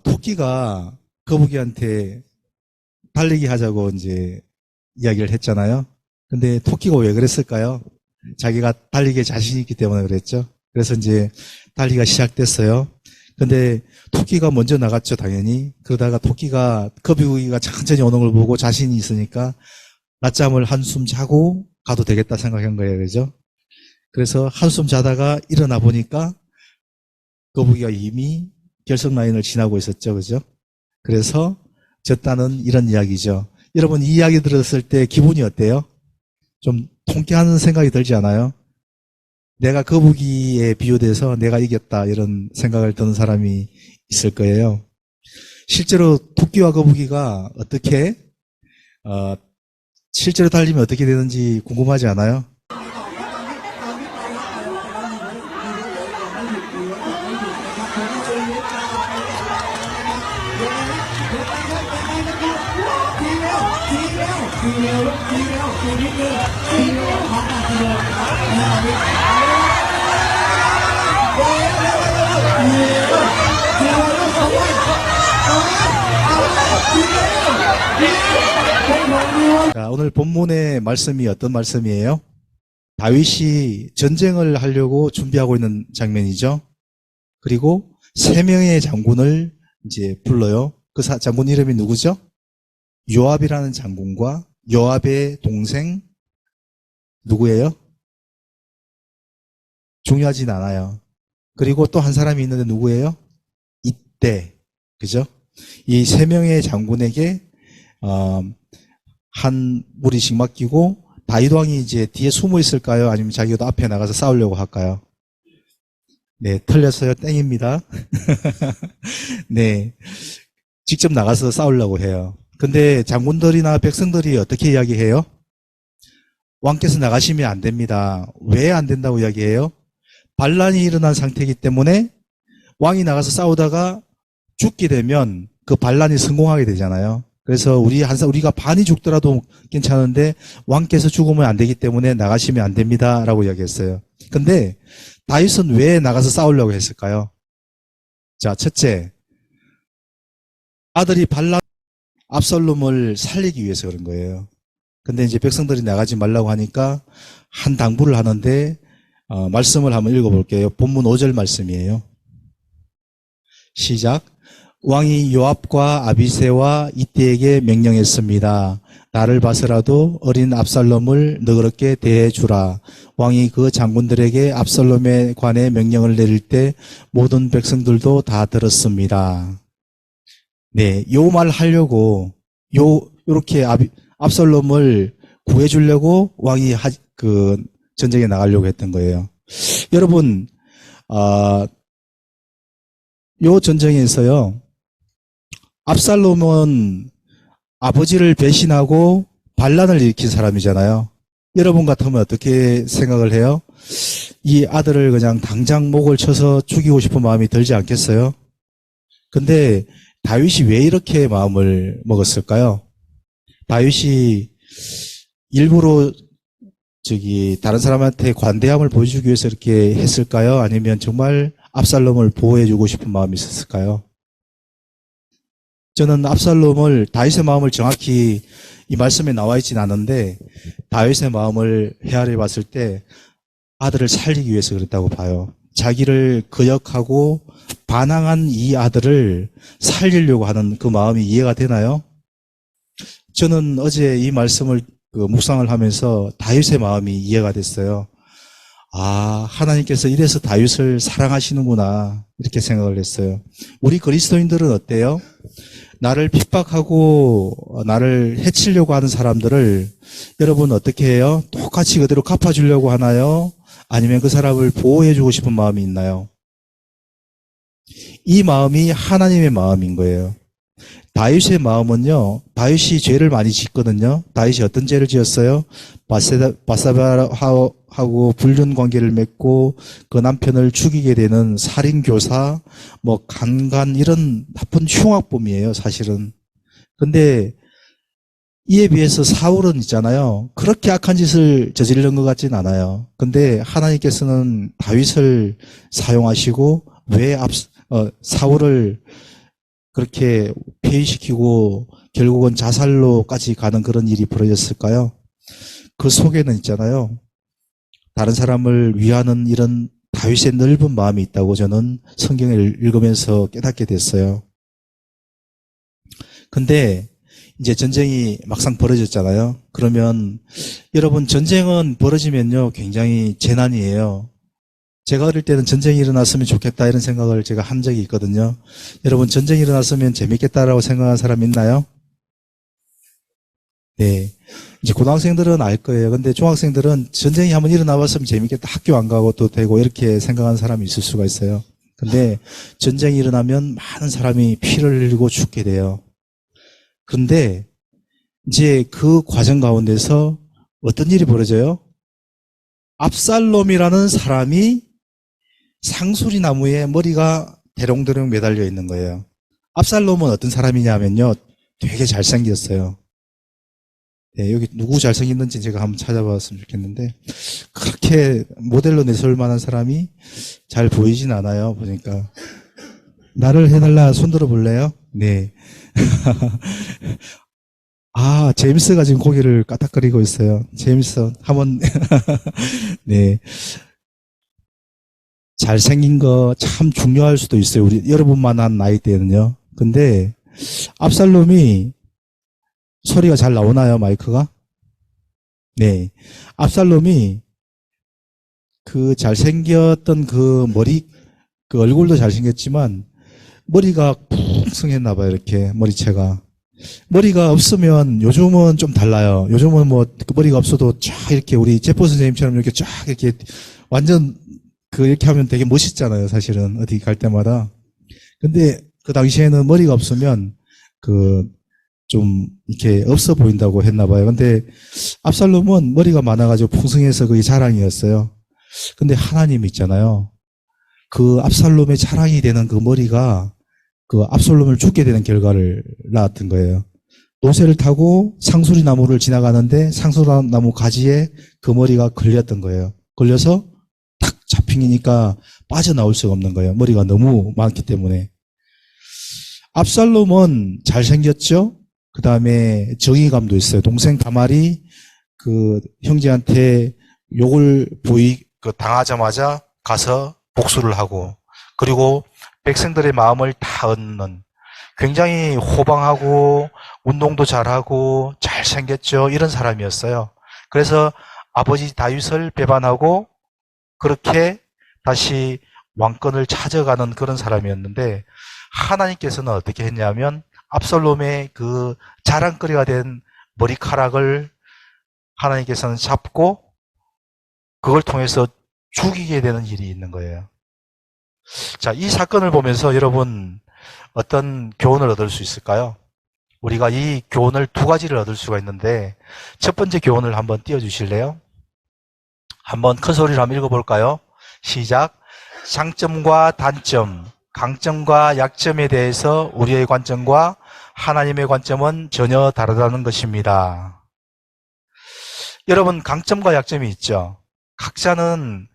토끼가 거북이한테 달리기 하자고 이제 이야기를 했잖아요. 근데 토끼가 왜 그랬을까요? 자기가 달리기에 자신이 있기 때문에 그랬죠. 그래서 이제 달리기가 시작됐어요. 근데 토끼가 먼저 나갔죠, 당연히. 그러다가 토끼가, 거북이가 천천히 오는 걸 보고 자신이 있으니까 낮잠을 한숨 자고 가도 되겠다 생각한 거예요. 그죠? 그래서 한숨 자다가 일어나 보니까 거북이가 이미 결승 라인을 지나고 있었죠. 그죠? 그래서 졌다는 이런 이야기죠. 여러분, 이 이야기 들었을 때 기분이 어때요? 좀 통쾌하는 생각이 들지 않아요? 내가 거북이에 비유돼서 내가 이겼다 이런 생각을 드는 사람이 있을 거예요. 실제로 토끼와 거북이가 어떻게 실제로 달리면 어떻게 되는지 궁금하지 않아요? 자, 오늘 본문의 말씀이 어떤 말씀이에요? 다윗이 전쟁을 하려고 준비하고 있는 장면이죠. 그리고 세 명의 장군을 이제 불러요. 그 장군 이름이 누구죠? 요압이라는 장군과 요압의 동생 누구예요? 중요하진 않아요. 그리고 또 한 사람이 있는데 누구예요? 이때, 그죠? 이 세 명의 장군에게 한 무리씩 맡기고 다윗 왕이 이제 뒤에 숨어 있을까요? 아니면 자기도 앞에 나가서 싸우려고 할까요? 네, 틀렸어요. 땡입니다. 네, 직접 나가서 싸우려고 해요. 근데 장군들이나 백성들이 어떻게 이야기해요? 왕께서 나가시면 안 됩니다. 왜 안 된다고 이야기해요? 반란이 일어난 상태이기 때문에 왕이 나가서 싸우다가 죽게 되면 그 반란이 성공하게 되잖아요. 그래서 우리가 반이 죽더라도 괜찮은데 왕께서 죽으면 안 되기 때문에 나가시면 안 됩니다. 라고 이야기했어요. 근데 다윗은 왜 나가서 싸우려고 했을까요? 자, 첫째, 아들이 압살롬을 살리기 위해서 그런 거예요. 근데 이제 백성들이 나가지 말라고 하니까 한 당부를 하는데 말씀을 한번 읽어볼게요. 본문 5절 말씀이에요. 시작. 왕이 요압과 아비새와 이때에게 명령했습니다. 나를 봐서라도 어린 압살롬을 너그럽게 대해주라. 왕이 그 장군들에게 압살롬에 관해 명령을 내릴 때 모든 백성들도 다 들었습니다. 네, 요 말 하려고 요렇게 압살롬을 구해주려고 왕이 전쟁에 나가려고 했던 거예요. 여러분, 요 전쟁에서요, 압살롬은 아버지를 배신하고 반란을 일으킨 사람이잖아요. 여러분 같으면 어떻게 생각을 해요? 이 아들을 그냥 당장 목을 쳐서 죽이고 싶은 마음이 들지 않겠어요? 근데 다윗이 왜 이렇게 마음을 먹었을까요? 다윗이 일부러 다른 사람한테 관대함을 보여주기 위해서 이렇게 했을까요? 아니면 정말 압살롬을 보호해주고 싶은 마음이 있었을까요? 저는 다윗의 마음을 정확히 이 말씀에 나와 있진 않은데 다윗의 마음을 헤아려 봤을 때 아들을 살리기 위해서 그랬다고 봐요. 자기를 거역하고 반항한 이 아들을 살리려고 하는 그 마음이 이해가 되나요? 저는 어제 이 말씀을 묵상을 하면서 다윗의 마음이 이해가 됐어요. 아, 하나님께서 이래서 다윗을 사랑하시는구나 이렇게 생각을 했어요. 우리 그리스도인들은 어때요? 나를 핍박하고 나를 해치려고 하는 사람들을 여러분 어떻게 해요? 똑같이 그대로 갚아주려고 하나요? 아니면 그 사람을 보호해주고 싶은 마음이 있나요? 이 마음이 하나님의 마음인 거예요. 다윗의 마음은요, 다윗이 죄를 많이 짓거든요. 다윗이 어떤 죄를 지었어요? 바사바하고 불륜 관계를 맺고 그 남편을 죽이게 되는 살인교사, 강간 이런 나쁜 흉악범이에요, 사실은. 근데 이에 비해서 사울은 있잖아요. 그렇게 악한 짓을 저지른 것 같진 않아요. 근데 하나님께서는 다윗을 사용하시고 왜 사울을 그렇게 폐위시키고 결국은 자살로까지 가는 그런 일이 벌어졌을까요? 그 속에는 있잖아요. 다른 사람을 위하는 이런 다윗의 넓은 마음이 있다고 저는 성경을 읽으면서 깨닫게 됐어요. 근데 이제 전쟁이 막상 벌어졌잖아요. 그러면 여러분, 전쟁은 벌어지면요 굉장히 재난이에요. 제가 어릴 때는 전쟁이 일어났으면 좋겠다 이런 생각을 제가 한 적이 있거든요. 여러분, 전쟁이 일어났으면 재밌겠다라고 생각하는 사람 있나요? 네. 이제 고등학생들은 알 거예요. 근데 중학생들은 전쟁이 한번 일어나봤으면 재밌겠다. 학교 안 가고 또 되고 이렇게 생각하는 사람이 있을 수가 있어요. 근데 전쟁이 일어나면 많은 사람이 피를 흘리고 죽게 돼요. 근데 이제 그 과정 가운데서 어떤 일이 벌어져요? 압살롬이라는 사람이 상수리 나무에 머리가 대롱대롱 매달려 있는 거예요. 압살롬은 어떤 사람이냐면요, 되게 잘생겼어요. 네, 여기 누구 잘생겼는지 제가 한번 찾아봤으면 좋겠는데, 그렇게 모델로 내세울 만한 사람이 잘 보이진 않아요, 보니까. 나를 해달라, 손 들어 볼래요? 네. 아, 제임스가 지금 고개를 까딱거리고 있어요. 제임스, 한번, 네. 잘생긴 거 참 중요할 수도 있어요. 우리 여러분만한 나이 때는요. 근데, 압살롬이 소리가 잘 나오나요, 마이크가? 네. 압살롬이 그 잘생겼던 그 머리, 그 얼굴도 잘생겼지만, 머리가 풍성했나 봐요, 이렇게, 머리채가. 머리가 없으면 요즘은 좀 달라요. 요즘은 뭐 그 머리가 없어도 쫙 이렇게 우리 제프 선생님처럼 이렇게 쫙 이렇게 완전 그 이렇게 하면 되게 멋있잖아요. 사실은 어디 갈 때마다. 근데 그 당시에는 머리가 없으면 그 좀 이렇게 없어 보인다고 했나 봐요. 근데 압살롬은 머리가 많아가지고 풍성해서 그게 자랑이었어요. 근데 하나님 있잖아요. 그 압살롬의 자랑이 되는 그 머리가 그 압살롬을 죽게 되는 결과를 낳았던 거예요. 노새를 타고 상수리 나무를 지나가는데 상수리 나무 가지에 그 머리가 걸렸던 거예요. 걸려서 탁 잡히니까 빠져나올 수가 없는 거예요. 머리가 너무 많기 때문에. 압살롬은 잘생겼죠? 그 다음에 정의감도 있어요. 동생 다말이 그 형제한테 욕을 당하자마자 가서 복수를 하고, 그리고 백성들의 마음을 다 얻는, 굉장히 호방하고 운동도 잘하고 잘생겼죠. 이런 사람이었어요. 그래서 아버지 다윗을 배반하고 그렇게 다시 왕권을 찾아가는 그런 사람이었는데, 하나님께서는 어떻게 했냐면 압살롬의 그 자랑거리가 된 머리카락을 하나님께서는 잡고 그걸 통해서 죽이게 되는 일이 있는 거예요. 자, 이 사건을 보면서 여러분 어떤 교훈을 얻을 수 있을까요? 우리가 이 교훈을 두 가지를 얻을 수가 있는데, 첫 번째 교훈을 한번 띄워주실래요? 한번 큰 소리로 한번 읽어볼까요? 시작. 장점과 단점, 강점과 약점에 대해서 우리의 관점과 하나님의 관점은 전혀 다르다는 것입니다. 여러분, 강점과 약점이 있죠. 각자는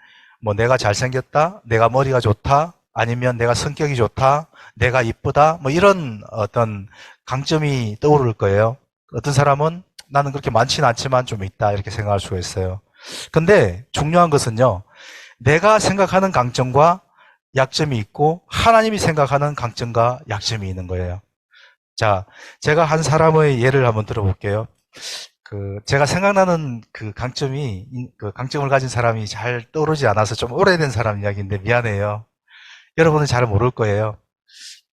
뭐 내가 잘생겼다, 내가 머리가 좋다, 아니면 내가 성격이 좋다, 내가 이쁘다, 뭐 이런 어떤 강점이 떠오를 거예요. 어떤 사람은 나는 그렇게 많지는 않지만 좀 있다 이렇게 생각할 수가 있어요. 근데 중요한 것은요, 내가 생각하는 강점과 약점이 있고 하나님이 생각하는 강점과 약점이 있는 거예요. 자, 제가 한 사람의 예를 한번 들어볼게요. 제가 생각나는 그 강점을 가진 사람이 잘 떠오르지 않아서 좀 오래된 사람 이야기인데 미안해요. 여러분은 잘 모를 거예요.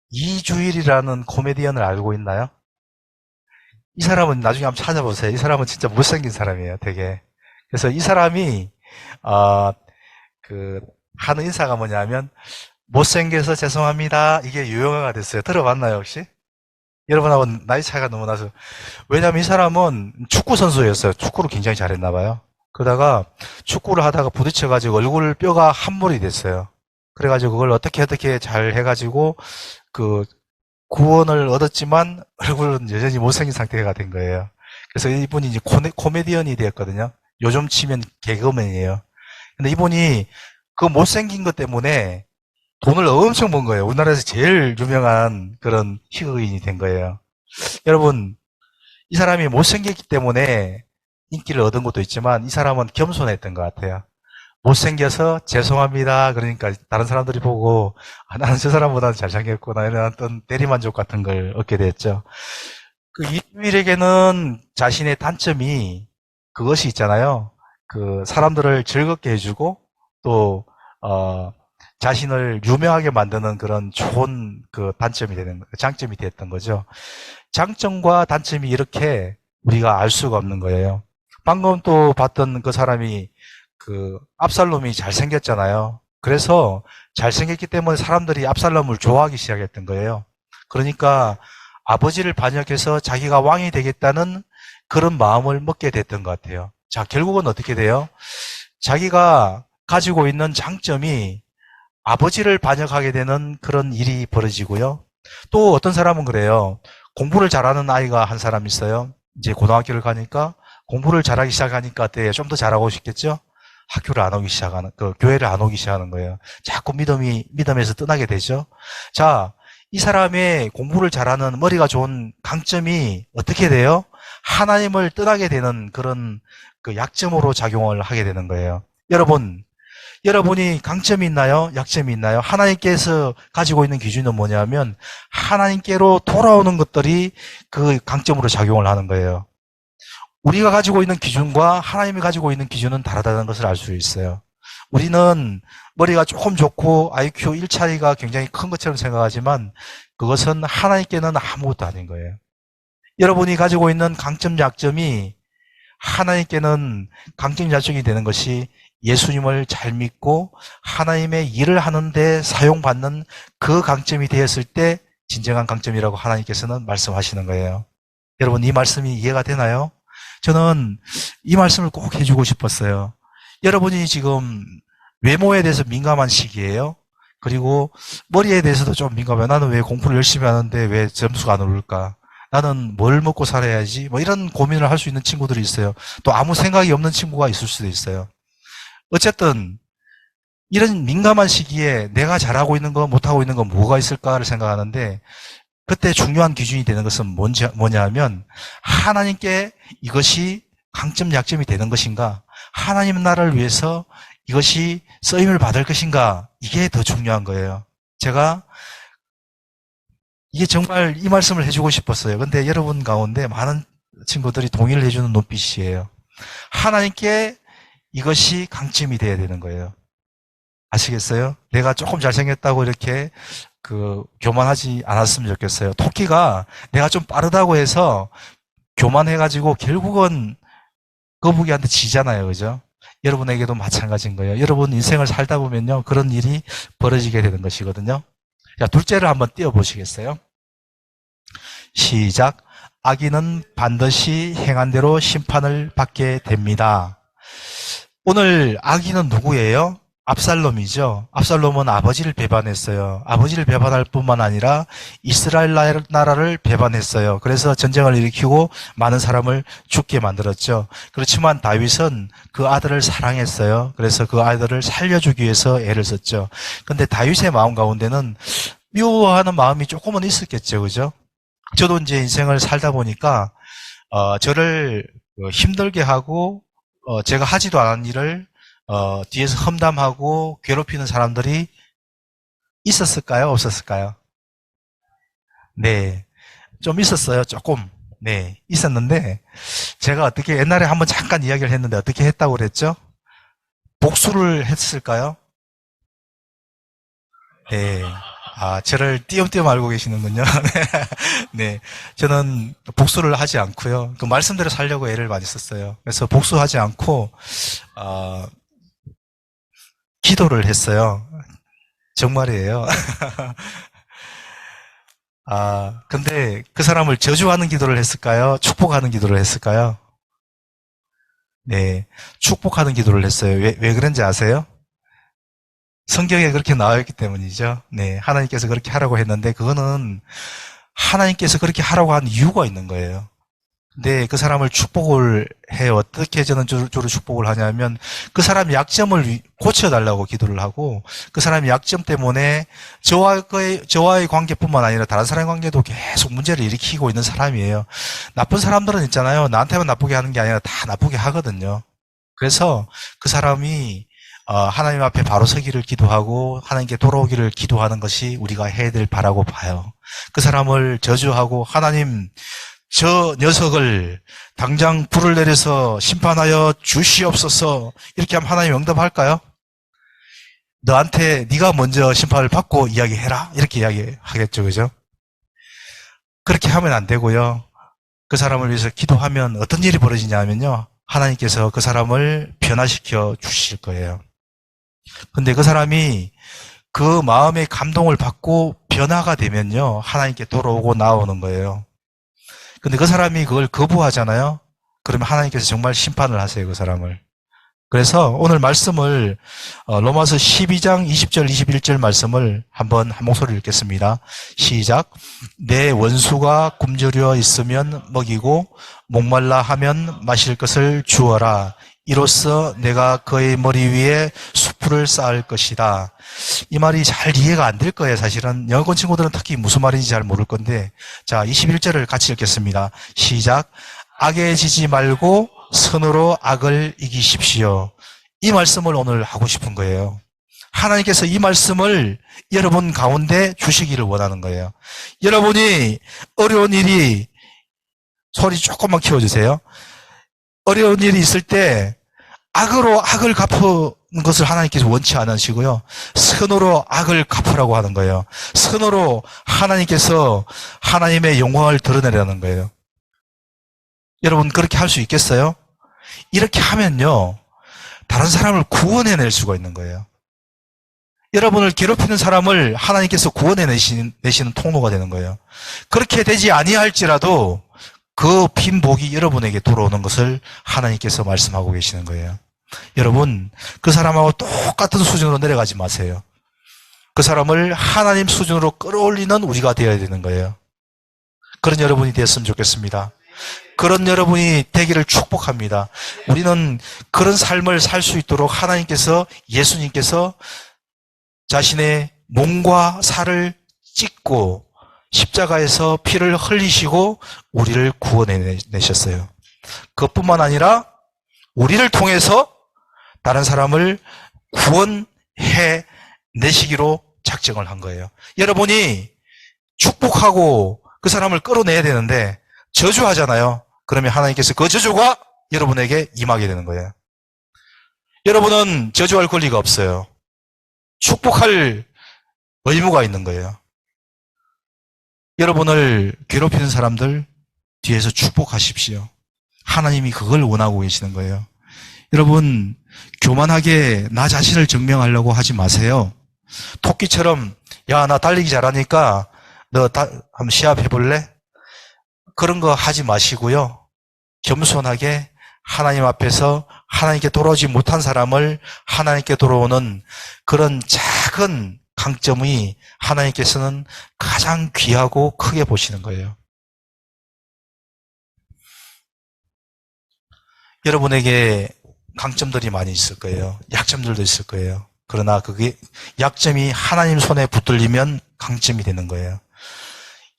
이주일이라는 코미디언을 알고 있나요? 이 사람은 나중에 한번 찾아보세요. 이 사람은 진짜 못생긴 사람이에요, 되게. 그래서 이 사람이, 하는 인사가 뭐냐면, 못생겨서 죄송합니다. 이게 유행어가 됐어요. 들어봤나요, 혹시? 여러분하고 나이 차이가 너무 나서. 왜냐면 이 사람은 축구 선수였어요. 축구를 굉장히 잘했나 봐요. 그러다가 축구를 하다가 부딪혀가지고 얼굴 뼈가 함몰이 됐어요. 그래가지고 그걸 어떻게 잘 해가지고 구원을 얻었지만 얼굴은 여전히 못생긴 상태가 된 거예요. 그래서 이분이 이제 코미디언이 되었거든요. 요즘 치면 개그맨이에요. 근데 이분이 그 못생긴 것 때문에 돈을 엄청 번 거예요. 우리나라에서 제일 유명한 그런 희극인이 된 거예요. 여러분, 이 사람이 못생겼기 때문에 인기를 얻은 것도 있지만 이 사람은 겸손했던 것 같아요. 못생겨서 죄송합니다. 그러니까 다른 사람들이 보고 아, 나는 저 사람보다는 잘생겼구나 이런 어떤 대리만족 같은 걸 얻게 됐죠. 그 이주일에게는 자신의 단점이 그것이 있잖아요. 그 사람들을 즐겁게 해주고 또 자신을 유명하게 만드는 그런 좋은 그 단점이 되는 장점이 됐던 거죠. 장점과 단점이 이렇게 우리가 알 수가 없는 거예요. 방금 또 봤던 그 사람이 그 압살롬이 잘생겼잖아요. 그래서 잘생겼기 때문에 사람들이 압살롬을 좋아하기 시작했던 거예요. 그러니까 아버지를 반역해서 자기가 왕이 되겠다는 그런 마음을 먹게 됐던 것 같아요. 자, 결국은 어떻게 돼요? 자기가 가지고 있는 장점이 아버지를 반역하게 되는 그런 일이 벌어지고요. 또 어떤 사람은 그래요. 공부를 잘하는 아이가 한 사람 있어요. 이제 고등학교를 가니까 공부를 잘하기 시작하니까 좀 더 잘하고 싶겠죠? 학교를 안 오기 시작하는, 교회를 안 오기 시작하는 거예요. 자꾸 믿음에서 떠나게 되죠. 자, 이 사람의 공부를 잘하는 머리가 좋은 강점이 어떻게 돼요? 하나님을 떠나게 되는 그런 그 약점으로 작용을 하게 되는 거예요. 여러분이 강점이 있나요? 약점이 있나요? 하나님께서 가지고 있는 기준은 뭐냐면 하나님께로 돌아오는 것들이 그 강점으로 작용을 하는 거예요. 우리가 가지고 있는 기준과 하나님이 가지고 있는 기준은 다르다는 것을 알 수 있어요. 우리는 머리가 조금 좋고 IQ 1차이가 굉장히 큰 것처럼 생각하지만 그것은 하나님께는 아무것도 아닌 거예요. 여러분이 가지고 있는 강점, 약점이 하나님께는 강점, 약점이 되는 것이 예수님을 잘 믿고 하나님의 일을 하는데 사용받는 그 강점이 되었을 때 진정한 강점이라고 하나님께서는 말씀하시는 거예요. 여러분, 이 말씀이 이해가 되나요? 저는 이 말씀을 꼭 해주고 싶었어요. 여러분이 지금 외모에 대해서 민감한 시기예요. 그리고 머리에 대해서도 좀 민감해요. 나는 왜 공부를 열심히 하는데 왜 점수가 안 오를까? 나는 뭘 먹고 살아야지? 뭐 이런 고민을 할 수 있는 친구들이 있어요. 또 아무 생각이 없는 친구가 있을 수도 있어요. 어쨌든 이런 민감한 시기에 내가 잘하고 있는 거 못하고 있는 거 뭐가 있을까를 생각하는데 그때 중요한 기준이 되는 것은 뭐냐 하면 하나님께 이것이 강점 약점이 되는 것인가, 하나님 나라를 위해서 이것이 쓰임을 받을 것인가, 이게 더 중요한 거예요. 제가 이게 정말 이 말씀을 해주고 싶었어요. 근데 여러분 가운데 많은 친구들이 동의를 해주는 눈빛이에요. 하나님께 이것이 강점이 돼야 되는 거예요. 아시겠어요? 내가 조금 잘생겼다고 이렇게 교만하지 않았으면 좋겠어요. 토끼가 내가 좀 빠르다고 해서 교만해가지고 결국은 거북이한테 지잖아요. 그죠? 여러분에게도 마찬가지인 거예요. 여러분 인생을 살다 보면요. 그런 일이 벌어지게 되는 것이거든요. 자, 둘째를 한번 띄워보시겠어요? 시작. 악인은 반드시 행한 대로 심판을 받게 됩니다. 오늘 악인은 누구예요? 압살롬이죠. 압살롬은 아버지를 배반했어요. 아버지를 배반할 뿐만 아니라 이스라엘 나라를 배반했어요. 그래서 전쟁을 일으키고 많은 사람을 죽게 만들었죠. 그렇지만 다윗은 그 아들을 사랑했어요. 그래서 그 아들을 살려주기 위해서 애를 썼죠. 근데 다윗의 마음 가운데는 미워하는 마음이 조금은 있었겠죠. 그죠? 저도 이제 인생을 살다 보니까 저를 힘들게 하고 제가 하지도 않은 일을 뒤에서 험담하고 괴롭히는 사람들이 있었을까요? 없었을까요? 네. 좀 있었어요. 조금. 네. 있었는데, 제가 어떻게 옛날에 한번 잠깐 이야기를 했는데 어떻게 했다고 그랬죠? 복수를 했을까요? 네. 아, 저를 띄엄띄엄 알고 계시는군요. 네. 저는 복수를 하지 않고요. 그 말씀대로 살려고 애를 많이 썼어요. 그래서 복수하지 않고, 기도를 했어요. 정말이에요. 근데 그 사람을 저주하는 기도를 했을까요? 축복하는 기도를 했을까요? 네. 축복하는 기도를 했어요. 왜 그런지 아세요? 성경에 그렇게 나와 있기 때문이죠. 네. 하나님께서 그렇게 하라고 했는데, 그거는 하나님께서 그렇게 하라고 한 이유가 있는 거예요. 근데 그 사람을 축복을 해요. 어떻게 저는 주로 축복을 하냐면 그 사람 약점을 고쳐달라고 기도를 하고 그 사람의 약점 때문에 저와의 관계뿐만 아니라 다른 사람의 관계도 계속 문제를 일으키고 있는 사람이에요. 나쁜 사람들은 있잖아요. 나한테만 나쁘게 하는 게 아니라 다 나쁘게 하거든요. 그래서 그 사람이 하나님 앞에 바로 서기를 기도하고 하나님께 돌아오기를 기도하는 것이 우리가 해야 될 바라고 봐요. 그 사람을 저주하고 하나님 저 녀석을 당장 불을 내려서 심판하여 주시옵소서 이렇게 하면 하나님 응답할까요? 너한테 네가 먼저 심판을 받고 이야기해라 이렇게 이야기하겠죠. 그죠? 그렇게 하면 안 되고요. 그 사람을 위해서 기도하면 어떤 일이 벌어지냐면요. 하나님께서 그 사람을 변화시켜 주실 거예요. 근데 그 사람이 그 마음의 감동을 받고 변화가 되면요. 하나님께 돌아오고 나오는 거예요. 근데 그 사람이 그걸 거부하잖아요. 그러면 하나님께서 정말 심판을 하세요. 그 사람을. 그래서 오늘 말씀을 로마서 12장 20절 21절 말씀을 한번 한 목소리로 읽겠습니다. 시작. 내 원수가 굶주려 있으면 먹이고 목말라 하면 마실 것을 주어라. 이로써 내가 그의 머리 위에 수풀을 쌓을 것이다. 이 말이 잘 이해가 안 될 거예요. 사실은 영어권 친구들은 특히 무슨 말인지 잘 모를 건데 자 21절을 같이 읽겠습니다. 시작. 악에 지지 말고 선으로 악을 이기십시오. 이 말씀을 오늘 하고 싶은 거예요. 하나님께서 이 말씀을 여러분 가운데 주시기를 원하는 거예요. 여러분이 어려운 일이 소리 조금만 키워주세요. 어려운 일이 있을 때 악으로 악을 갚는 것을 하나님께서 원치 않으시고요. 선으로 악을 갚으라고 하는 거예요. 선으로 하나님께서 하나님의 영광을 드러내려는 거예요. 여러분 그렇게 할 수 있겠어요? 이렇게 하면요. 다른 사람을 구원해낼 수가 있는 거예요. 여러분을 괴롭히는 사람을 하나님께서 구원해내시는 통로가 되는 거예요. 그렇게 되지 아니할지라도 그 빈 복이 여러분에게 돌아오는 것을 하나님께서 말씀하고 계시는 거예요. 여러분 그 사람하고 똑같은 수준으로 내려가지 마세요. 그 사람을 하나님 수준으로 끌어올리는 우리가 되어야 되는 거예요. 그런 여러분이 되었으면 좋겠습니다. 그런 여러분이 되기를 축복합니다. 우리는 그런 삶을 살 수 있도록 하나님께서 예수님께서 자신의 몸과 살을 찢고 십자가에서 피를 흘리시고 우리를 구원해내셨어요. 그것뿐만 아니라 우리를 통해서 다른 사람을 구원해내시기로 작정을 한 거예요. 여러분이 축복하고 그 사람을 끌어내야 되는데 저주하잖아요. 그러면 하나님께서 그 저주가 여러분에게 임하게 되는 거예요. 여러분은 저주할 권리가 없어요. 축복할 의무가 있는 거예요. 여러분을 괴롭히는 사람들 뒤에서 축복하십시오. 하나님이 그걸 원하고 계시는 거예요. 여러분 교만하게 나 자신을 증명하려고 하지 마세요. 토끼처럼 야, 나 달리기 잘하니까 너 한번 시합해볼래? 그런 거 하지 마시고요. 겸손하게 하나님 앞에서 하나님께 돌아오지 못한 사람을 하나님께 돌아오는 그런 작은 강점이 하나님께서는 가장 귀하고 크게 보시는 거예요. 여러분에게 강점들이 많이 있을 거예요. 약점들도 있을 거예요. 그러나 그게 약점이 하나님 손에 붙들리면 강점이 되는 거예요.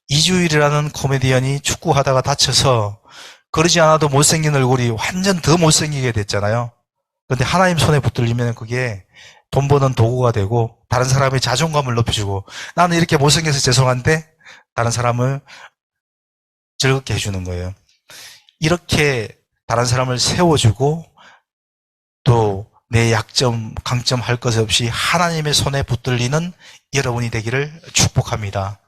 이주일이라는 코미디언이 축구하다가 다쳐서 그러지 않아도 못생긴 얼굴이 완전 더 못생기게 됐잖아요. 그런데 하나님 손에 붙들리면 그게 돈 버는 도구가 되고 다른 사람의 자존감을 높여주고 나는 이렇게 못생겨서 죄송한데 다른 사람을 즐겁게 해주는 거예요. 이렇게 다른 사람을 세워주고 또 내 약점, 강점 할 것 없이 하나님의 손에 붙들리는 여러분이 되기를 축복합니다.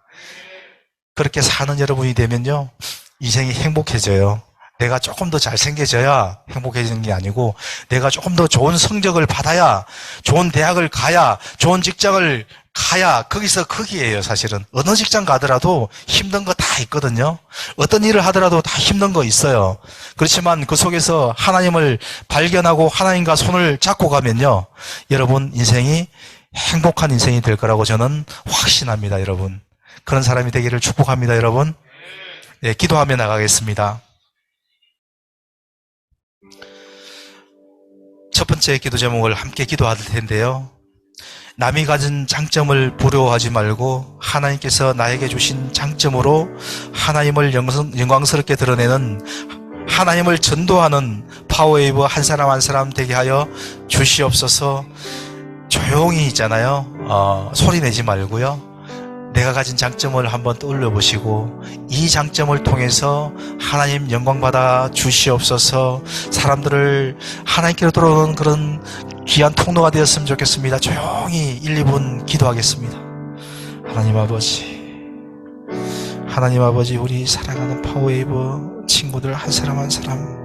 그렇게 사는 여러분이 되면요, 인생이 행복해져요. 내가 조금 더 잘생겨져야 행복해지는 게 아니고 내가 조금 더 좋은 성적을 받아야, 좋은 대학을 가야, 좋은 직장을 가야 거기에요. 사실은 어느 직장 가더라도 힘든 거 다 있거든요. 어떤 일을 하더라도 다 힘든 거 있어요. 그렇지만 그 속에서 하나님을 발견하고 하나님과 손을 잡고 가면요, 여러분 인생이 행복한 인생이 될 거라고 저는 확신합니다. 여러분 그런 사람이 되기를 축복합니다. 여러분, 네, 기도하며 나가겠습니다. 첫 번째 기도 제목을 함께 기도할 텐데요. 남이 가진 장점을 부러워하지 말고 하나님께서 나에게 주신 장점으로 하나님을 영광스럽게 드러내는, 하나님을 전도하는 파워웨이브 한 사람 한 사람 되게 하여 주시옵소서. 조용히 있잖아요. 소리 내지 말고요. 내가 가진 장점을 한번 떠올려 보시고 이 장점을 통해서 하나님 영광받아 주시옵소서. 사람들을 하나님께로 돌아오는 그런 귀한 통로가 되었으면 좋겠습니다. 조용히 1, 2분 기도하겠습니다. 하나님 아버지, 우리 사랑하는 파워웨이브 친구들 한 사람 한 사람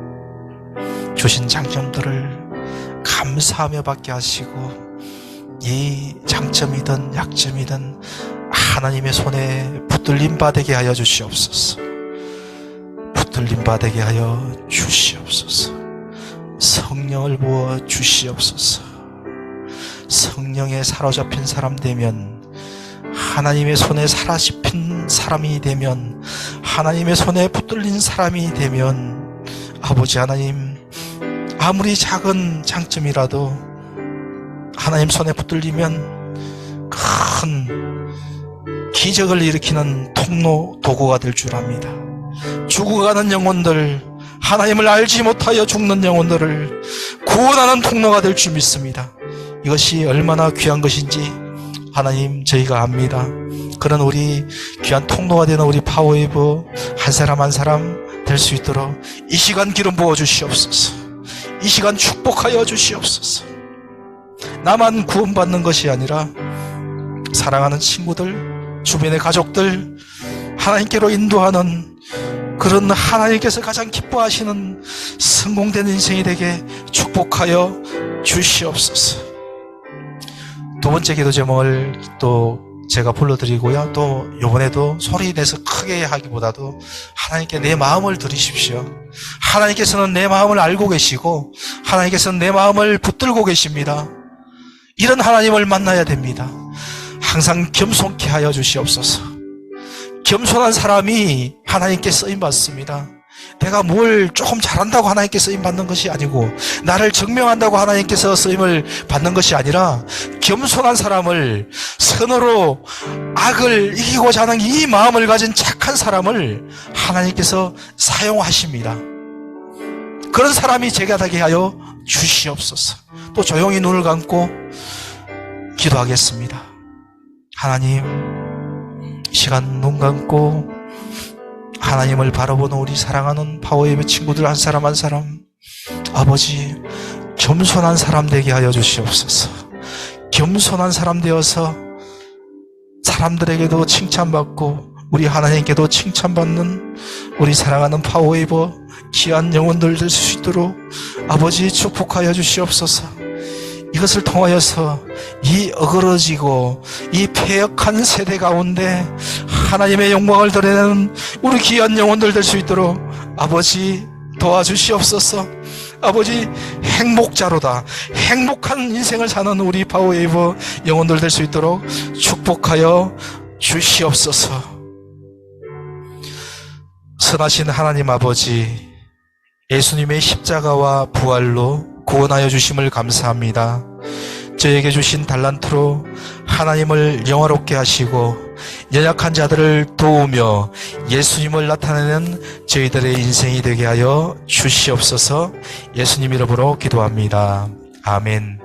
주신 장점들을 감사하며 받게 하시고, 이 장점이든 약점이든 하나님의 손에 붙들림 받게 하여 주시옵소서. 붙들림 받게 하여 주시옵소서. 성령을 부어 주시옵소서. 성령에 사로잡힌 사람 되면, 하나님의 손에 사로잡힌 사람이 되면, 하나님의 손에 붙들린 사람이 되면, 아버지 하나님, 아무리 작은 장점이라도 하나님 손에 붙들리면 큰 기적을 일으키는 통로, 도구가 될 줄 압니다. 죽어가는 영혼들, 하나님을 알지 못하여 죽는 영혼들을 구원하는 통로가 될 줄 믿습니다. 이것이 얼마나 귀한 것인지 하나님 저희가 압니다. 그런 우리 귀한 통로가 되는 우리 파워웨이브 한 사람 한 사람 될 수 있도록 이 시간 기름 부어 주시옵소서. 이 시간 축복하여 주시옵소서. 나만 구원받는 것이 아니라 사랑하는 친구들, 주변의 가족들 하나님께로 인도하는 그런 하나님께서 가장 기뻐하시는 성공된 인생이 되게 축복하여 주시옵소서. 두 번째 기도 제목을 또 제가 불러드리고요. 또 이번에도 소리 내서 크게 하기보다도 하나님께 내 마음을 드리십시오. 하나님께서는 내 마음을 알고 계시고 하나님께서는 내 마음을 붙들고 계십니다. 이런 하나님을 만나야 됩니다. 항상 겸손케 하여 주시옵소서. 겸손한 사람이 하나님께 쓰임받습니다. 내가 뭘 조금 잘한다고 하나님께 쓰임받는 것이 아니고, 나를 증명한다고 하나님께서 쓰임을 받는 것이 아니라, 겸손한 사람을, 선으로 악을 이기고자 하는 이 마음을 가진 착한 사람을 하나님께서 사용하십니다. 그런 사람이 제가 되게 하여 주시옵소서. 또 조용히 눈을 감고 기도하겠습니다. 하나님, 시간 눈 감고 하나님을 바라보는 우리 사랑하는 파워웨이브 친구들 한 사람 한 사람, 아버지, 겸손한 사람 되게 하여 주시옵소서. 겸손한 사람 되어서 사람들에게도 칭찬받고 우리 하나님께도 칭찬받는 우리 사랑하는 파워웨이브 귀한 영혼들 될 수 있도록 아버지 축복하여 주시옵소서. 이것을 통하여서 이 어그러지고 이 패역한 세대 가운데 하나님의 영광을 드러내는 우리 귀한 영혼들 될 수 있도록 아버지 도와주시옵소서. 아버지, 행복자로다, 행복한 인생을 사는 우리 파워웨이브 영혼들 될 수 있도록 축복하여 주시옵소서. 선하신 하나님 아버지, 예수님의 십자가와 부활로 구원하여 주심을 감사합니다. 저에게 주신 달란트로 하나님을 영화롭게 하시고 연약한 자들을 도우며 예수님을 나타내는 저희들의 인생이 되게 하여 주시옵소서. 예수님 이름으로 기도합니다. 아멘.